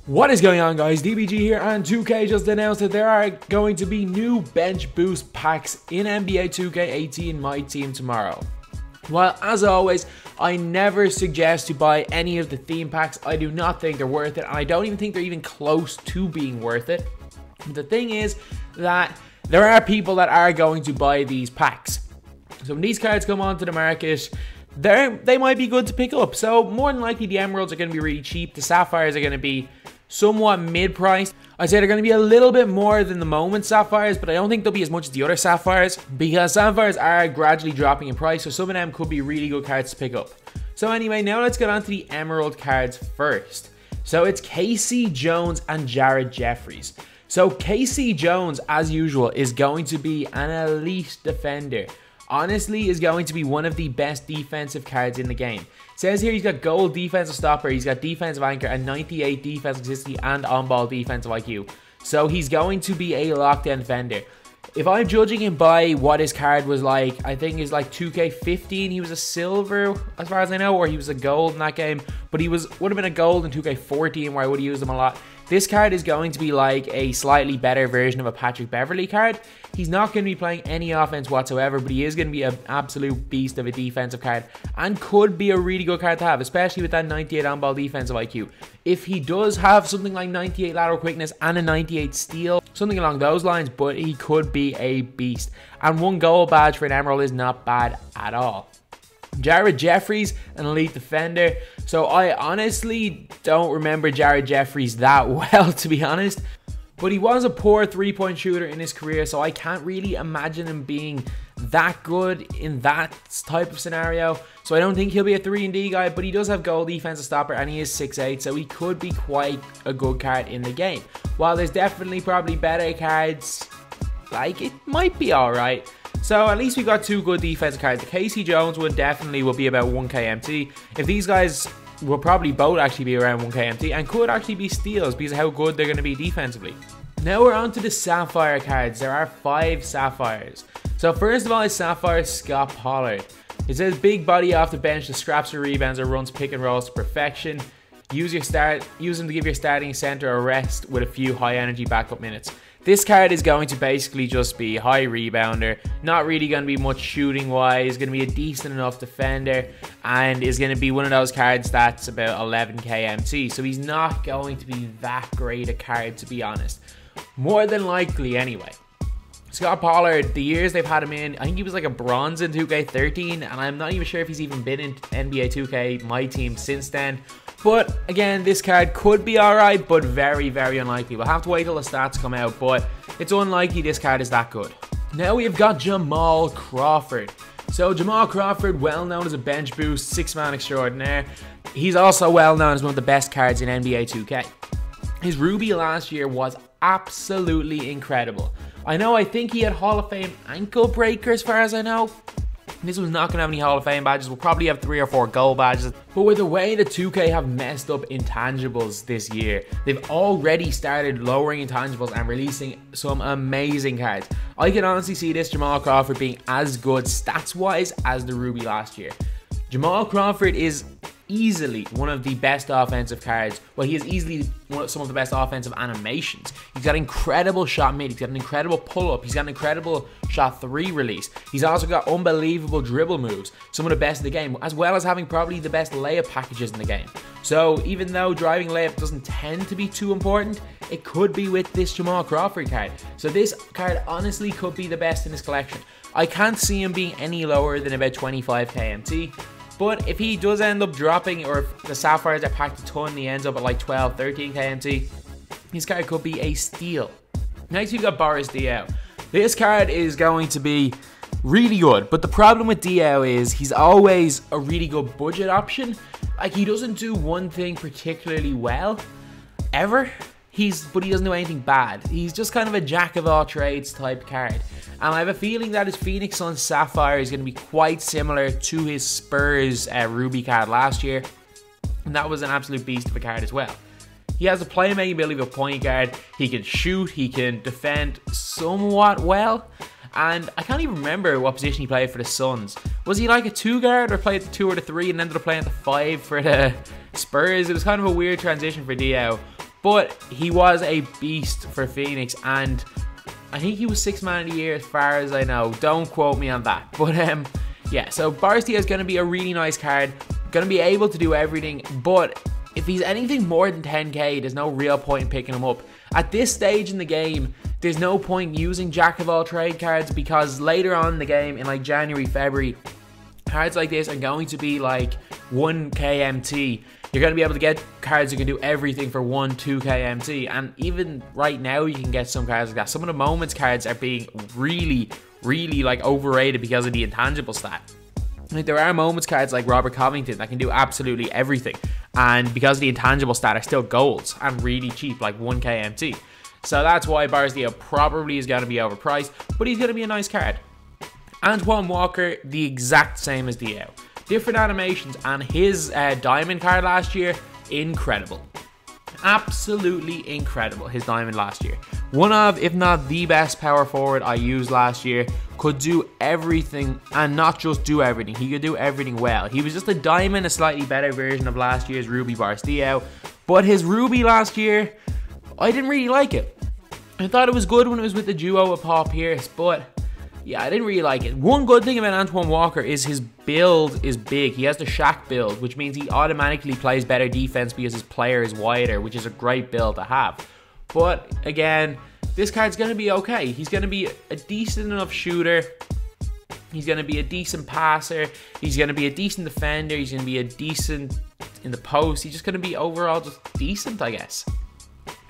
What is going on, guys? DBG here, and 2K just announced that there are going to be new bench boost packs in NBA 2K18 MyTEAM tomorrow. Well, as always, I never suggest to buy any of the theme packs. I do not think they're worth it, and I don't even think they're even close to being worth it. The thing is that there are people that are going to buy these packs. So when these cards come onto the market, they might be good to pick up. So more than likely the emeralds are going to be really cheap. The sapphires are going to be somewhat mid-priced. I'd say they're going to be a little bit more than the moment sapphires, but I don't think they'll be as much as the other sapphires because sapphires are gradually dropping in price, so some of them could be really good cards to pick up. So anyway, now let's get on to the emerald cards first. So it's K.C. Jones and Jared Jeffries. So K.C. Jones, as usual, is going to be an elite defender. Honestly, is going to be one of the best defensive cards in the game. It says here he's got gold defensive stopper, he's got defensive anchor, and 98 defensive consistency and on-ball defensive IQ. So he's going to be a lockdown defender. If I'm judging him by what his card was like, I think it's like 2K15, he was a silver as far as I know, or he was a gold in that game, but he would have been a gold in 2K14 where I would have used him a lot. This card is going to be like a slightly better version of a Patrick Beverley card. He's not going to be playing any offense whatsoever, but he is going to be an absolute beast of a defensive card and could be a really good card to have, especially with that 98 on-ball defensive IQ. If he does have something like 98 lateral quickness and a 98 steal, something along those lines, but he could be a beast. And one gold badge for an emerald is not bad at all. Jared Jeffries, an elite defender. So I honestly don't remember Jared Jeffries that well, to be honest. But he was a poor three-point shooter in his career, so I can't really imagine him being that good in that type of scenario. So I don't think he'll be a 3-and-D guy, but he does have gold defensive stopper and he is 6'8", so he could be quite a good card in the game. While there's definitely probably better cards, like it might be alright. So at least we got two good defensive cards. The K.C. Jones one definitely will be about 1k MT. If these guys will probably both actually be around 1k MT and could actually be steals because of how good they're going to be defensively. Now we're on to the Sapphire cards. There are 5 Sapphires. So first of all is Sapphire Scott Pollard. It says big body off the bench, the scraps or rebounds or runs pick and rolls to perfection. Use him to give your starting center a rest with a few high energy backup minutes. This card is going to basically just be high rebounder, not really going to be much shooting wise, going to be a decent enough defender, and is going to be one of those cards that's about 11k MT. So he's not going to be that great a card, to be honest. More than likely anyway. Scott Pollard, the years they've had him in, I think he was like a bronze in 2K13, and I'm not even sure if he's even been in NBA 2K MyTEAM since then. But again, this card could be alright, but very, very unlikely. We'll have to wait till the stats come out, but it's unlikely this card is that good. Now we've got Jamal Crawford. So Jamal Crawford, well known as a bench boost, 6-man extraordinaire. He's also well known as one of the best cards in NBA 2K. His Ruby last year was absolutely incredible. I think he had Hall of Fame ankle breaker as far as I know. This was not going to have any Hall of Fame badges. We'll probably have 3 or 4 gold badges. But with the way the 2K have messed up intangibles this year, they've already started lowering intangibles and releasing some amazing cards. I can honestly see this Jamal Crawford being as good stats-wise as the Ruby last year. Jamal Crawford is easily one of the best offensive cards. Well, he is easily some of the best offensive animations. He's got incredible shot mid, he's got an incredible pull-up, he's got an incredible shot 3 release. He's also got unbelievable dribble moves, some of the best in the game, as well as having probably the best layup packages in the game. So even though driving layup doesn't tend to be too important, it could be with this Jamal Crawford card. So this card honestly could be the best in his collection. I can't see him being any lower than about 25k MT. But if he does end up dropping, or if the Sapphires are packed a ton and he ends up at like 12, 13k MT, his card could be a steal. Next we've got Boris diaw. This card is going to be really good, but the problem with diaw is he's always a really good budget option. Like, he doesn't do one thing particularly well, ever. But he doesn't do anything bad. He's just kind of a jack of all trades type card. And I have a feeling that his Phoenix Suns Sapphire is going to be quite similar to his Spurs Ruby card last year. And that was an absolute beast of a card as well. He has the playmaking ability of a point guard. He can shoot. He can defend somewhat well. And I can't even remember what position he played for the Suns. Was he like a 2 guard or played the 2 or the 3 and ended up playing at the 5 for the Spurs? It was kind of a weird transition for diaw. but he was a beast for Phoenix, and I think he was 6th man of the year as far as I know. Don't quote me on that. But yeah, so Boris Diaw is going to be a really nice card. Going to be able to do everything, but if he's anything more than 10k, there's no real point in picking him up. At this stage in the game, there's no point using jack of all trade cards, because later on in the game, in like January, February, cards like this are going to be like 1k MT. You're going to be able to get cards that can do everything for 2k MT. And even right now, you can get some cards like that. Some of the moments cards are being really like overrated because of the intangible stat. Like, there are moments cards like Robert Covington that can do absolutely everything, and because of the intangible stat are still golds and really cheap, like 1k MT. So that's why Boris Diaw probably is going to be overpriced, but he's going to be a nice card. Antoine Walker, the exact same as Diaw. Different animations, and his diamond card last year, incredible. Absolutely incredible, his diamond last year. One of, if not the best power forward I used last year. Could do everything, and not just do everything, he could do everything well. He was just a diamond, a slightly better version of last year's Ruby Boris Diaw. But his Ruby last year, I didn't really like it. I thought it was good when it was with the duo with Paul Pierce, but yeah, I didn't really like it. One good thing about Antoine Walker is his build is big. He has the Shaq build, which means he automatically plays better defense because his player is wider, which is a great build to have. But again, this card's going to be okay. He's going to be a decent enough shooter. He's going to be a decent passer. He's going to be a decent defender. He's going to be a decent in the post. He's just going to be overall just decent, I guess.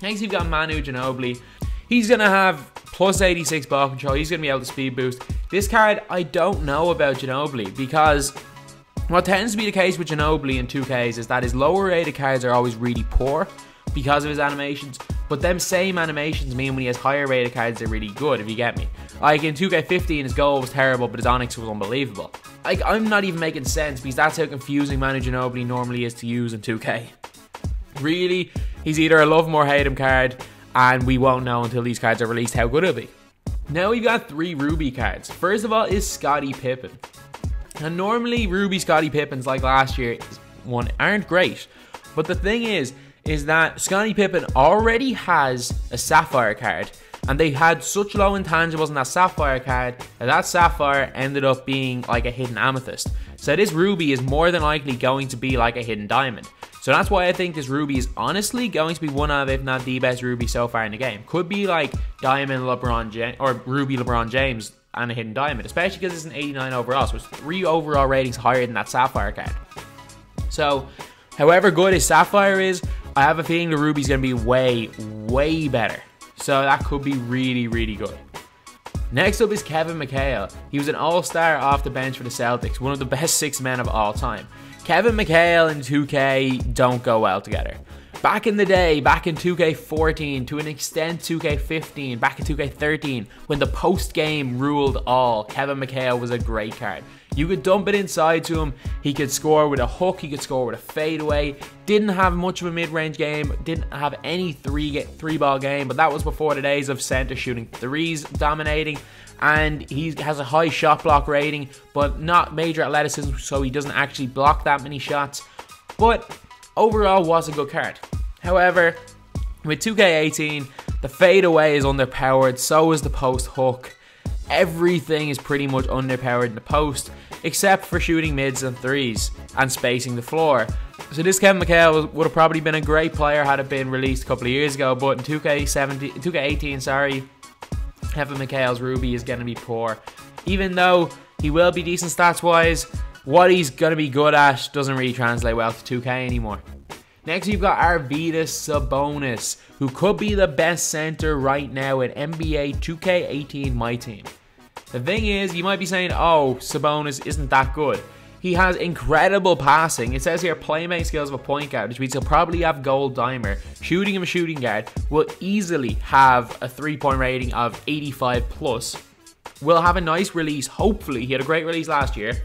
Next, you've got Manu Ginobili. He's going to have plus 86 ball control. He's going to be able to speed boost. This card, I don't know about Ginobili, because what tends to be the case with Ginobili in 2Ks is that his lower rated cards are always really poor because of his animations. But them same animations mean when he has higher rated cards, they're really good, if you get me. Like in 2K15, his goal was terrible, but his Onyx was unbelievable. Like, I'm not even making sense, because that's how confusing Manu Ginobili normally is to use in 2K. Really, he's either a love him or hate him card, and we won't know until these cards are released how good he'll be. Now we've got 3 Ruby cards. First of all is Scottie Pippen. And normally Ruby Scottie Pippens like last year aren't great. But the thing is that Scottie Pippen already has a Sapphire card, and they had such low intangibles in that Sapphire card that Sapphire ended up being like a hidden amethyst. So this Ruby is more than likely going to be like a hidden diamond. So that's why I think this Ruby is honestly going to be one of, if not the best Ruby so far in the game. Could be like Diamond LeBron James, or Ruby LeBron James and a hidden diamond, especially because it's an 89 overall, so it's 3 overall ratings higher than that Sapphire card. So however good his Sapphire is, I have a feeling the Ruby's going to be way better. So that could be really good. Next up is Kevin McHale. He was an all-star off the bench for the Celtics, one of the best 6 men of all time. Kevin McHale and 2K don't go well together. Back in the day, back in 2K14, to an extent 2K15, back in 2K13, when the post-game ruled all, Kevin McHale was a great card. You could dump it inside to him, he could score with a hook, he could score with a fadeaway, didn't have much of a mid-range game, didn't have any three-ball game, but that was before the days of center shooting threes dominating, and he has a high shot block rating, but not major athleticism, so he doesn't actually block that many shots, but overall was a good card. However, with 2K18, the fadeaway is underpowered, so is the post hook. Everything is pretty much underpowered in the post, except for shooting mids and threes and spacing the floor. So this Kevin McHale would have probably been a great player had it been released a couple of years ago, but in 2K18, sorry, Kevin McHale's Ruby is going to be poor. Even though he will be decent stats wise, what he's going to be good at doesn't really translate well to 2K anymore. Next, you've got Arvydas Sabonis, who could be the best center right now in NBA 2K18 MyTEAM. The thing is, you might be saying, oh, Sabonis isn't that good. He has incredible passing. It says here, playmaking skills of a point guard, which means he'll probably have gold dimer. Shooting him a shooting guard will easily have a 3-point rating of 85 plus. Will have a nice release, hopefully. He had a great release last year.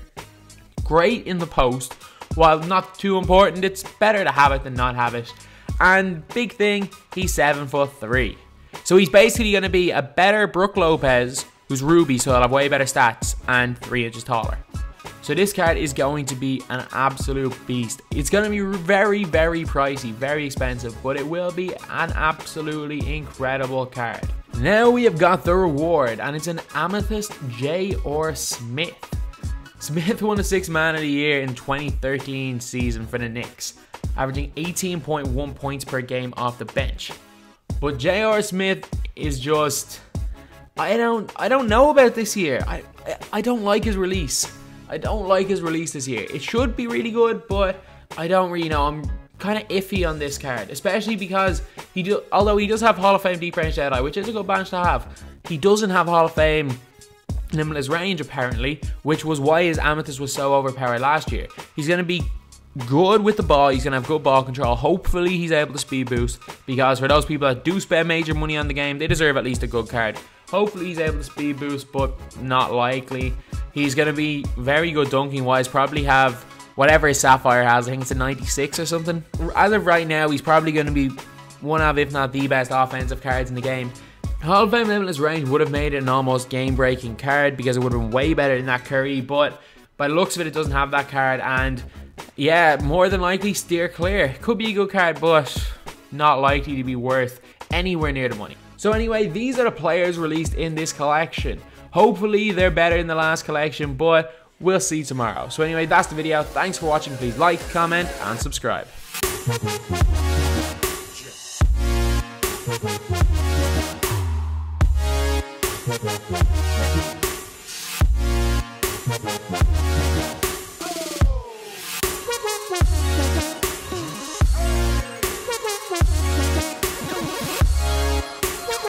Great in the post. While not too important, it's better to have it than not have it. And big thing, he's 7'3". So he's basically going to be a better Brook Lopez, who's Ruby, so he'll have way better stats, and 3 inches taller. So this card is going to be an absolute beast. It's going to be very, very pricey, very expensive, but it will be an absolutely incredible card. Now we have got the reward, and it's an Amethyst J.R. Smith. Smith won the 6th Man of the Year in 2013 season for the Knicks, averaging 18.1 points per game off the bench. But J.R. Smith is just, I don't know about this year. I don't like his release. I don't like his release this year. It should be really good, but I don't really know. I'm kind of iffy on this card, especially because although he does have Hall of Fame Deep Range Deadeye, which is a good badge to have, he doesn't have Hall of Fame Limitless Range apparently, which was why his Amethyst was so overpowered last year. He's going to be good with the ball. He's going to have good ball control. Hopefully he's able to speed boost, because for those people that do spend major money on the game, they deserve at least a good card. Hopefully he's able to speed boost, but not likely. He's going to be very good dunking wise, probably have whatever his Sapphire has. I think it's a 96 or something. As of right now, he's probably going to be one of, if not the best offensive cards in the game. Hall of Fame Limitless Range would have made it an almost game-breaking card, because it would have been way better than that Curry, but by the looks of it, it doesn't have that card, and yeah, more than likely steer clear. Could be a good card, but not likely to be worth anywhere near the money. So anyway, these are the players released in this collection. Hopefully they're better than the last collection, but we'll see tomorrow. So anyway, that's the video. Thanks for watching. Please like, comment, and subscribe.